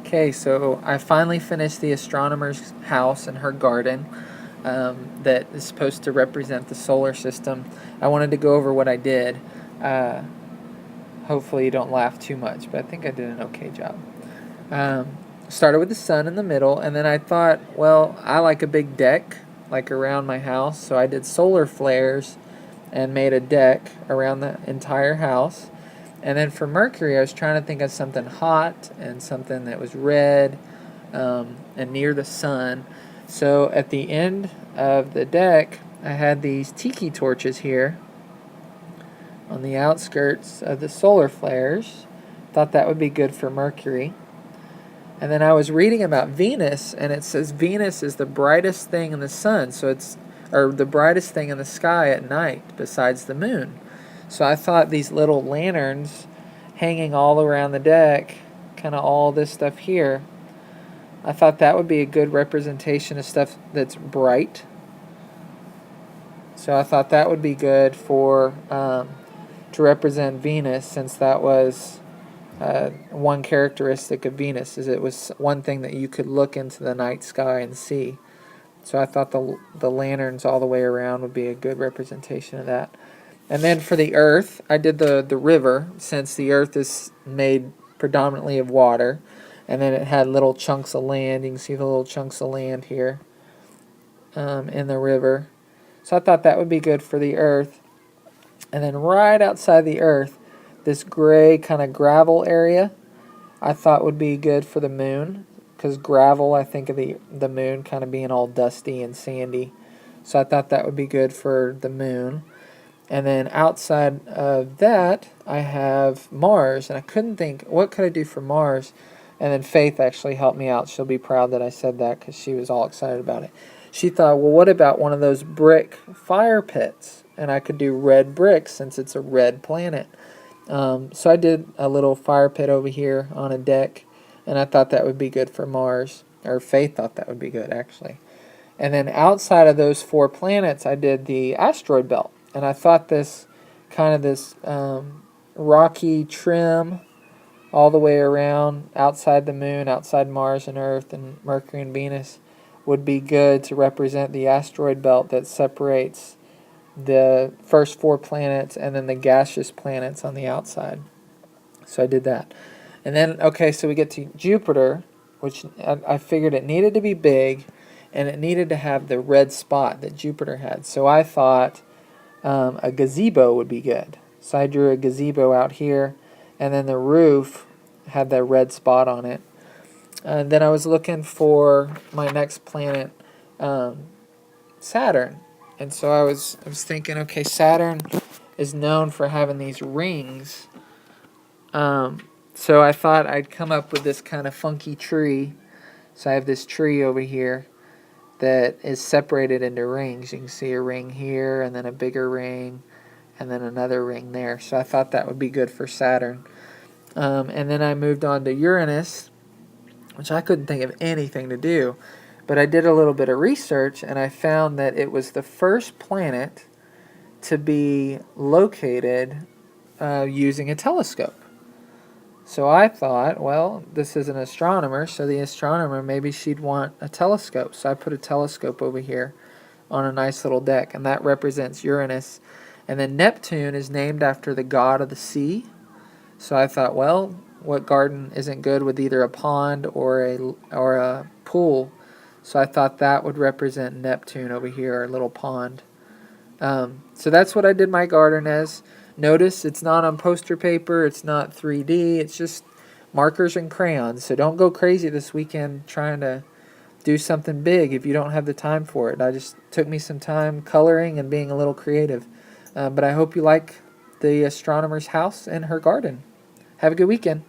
Okay, so I finally finished the astronomer's house and her garden that is supposed to represent the solar system. I wanted to go over what I did. Uh, Hopefully you don't laugh too much, but I think I did an okay job. Started with the sun in the middle, and then I thought, well, I like a big deck, like around my house, so I did solar flares and made a deck around the entire house. And then for Mercury, I was trying to think of something hot and something that was red and near the sun. So at the end of the deck, I had these tiki torches here on the outskirts of the solar flares. Thought that would be good for Mercury. And then I was reading about Venus, and it says Venus is the brightest thing in the sun, or the brightest thing in the sky at night besides the moon. So I thought these little lanterns hanging all around the deck, kind of all this stuff here, I thought that would be a good representation of stuff that's bright. So I thought that would be good for to represent Venus, since that was one characteristic of Venus, is it was one thing that you could look into the night sky and see. So I thought the lanterns all the way around would be a good representation of that. And then for the Earth, I did the river, since the Earth is made predominantly of water. And then it had little chunks of land. You can see the little chunks of land here in the river. So I thought that would be good for the Earth. And then right outside the Earth, this gray kind of gravel area, I thought would be good for the moon. Because gravel, I think of the moon kind of being all dusty and sandy. So I thought that would be good for the moon. And then outside of that, I have Mars. And I couldn't think, what could I do for Mars? And then Faith actually helped me out. She'll be proud that I said that, because she was all excited about it. She thought, well, what about one of those brick fire pits? And I could do red bricks, since it's a red planet. So I did a little fire pit over here on a deck. And I thought that would be good for Mars. Or Faith thought that would be good, actually. And then outside of those 4 planets, I did the asteroid belt. And I thought this rocky trim all the way around, outside the moon, outside Mars and Earth and Mercury and Venus, would be good to represent the asteroid belt that separates the first 4 planets and then the gaseous planets on the outside. So I did that. And then, okay, so we get to Jupiter, which I figured it needed to be big, and it needed to have the red spot that Jupiter had. So I thought a gazebo would be good. So I drew a gazebo out here, and then the roof had that red spot on it. And then I was looking for my next planet, Saturn. And so I was thinking, okay, Saturn is known for having these rings. So I thought I'd come up with this kind of funky tree. So I have this tree over here that is separated into rings. You can see a ring here, and then a bigger ring, and then another ring there. So I thought that would be good for Saturn. And then I moved on to Uranus, which I couldn't think of anything to do. But I did a little bit of research, and I found that it was the first planet to be located using a telescope. So I thought, well, this is an astronomer, so the astronomer, maybe she'd want a telescope. So I put a telescope over here on a nice little deck, and that represents Uranus. And then Neptune is named after the god of the sea. So I thought, well, what garden isn't good with either a pond or a pool? So I thought that would represent Neptune over here, our little pond. So that's what I did my garden as. Notice it's not on poster paper, it's not 3D, it's just markers and crayons. So don't go crazy this weekend trying to do something big if you don't have the time for it. I just took me some time coloring and being a little creative. But I hope you like the astronomer's house and her garden. Have a good weekend.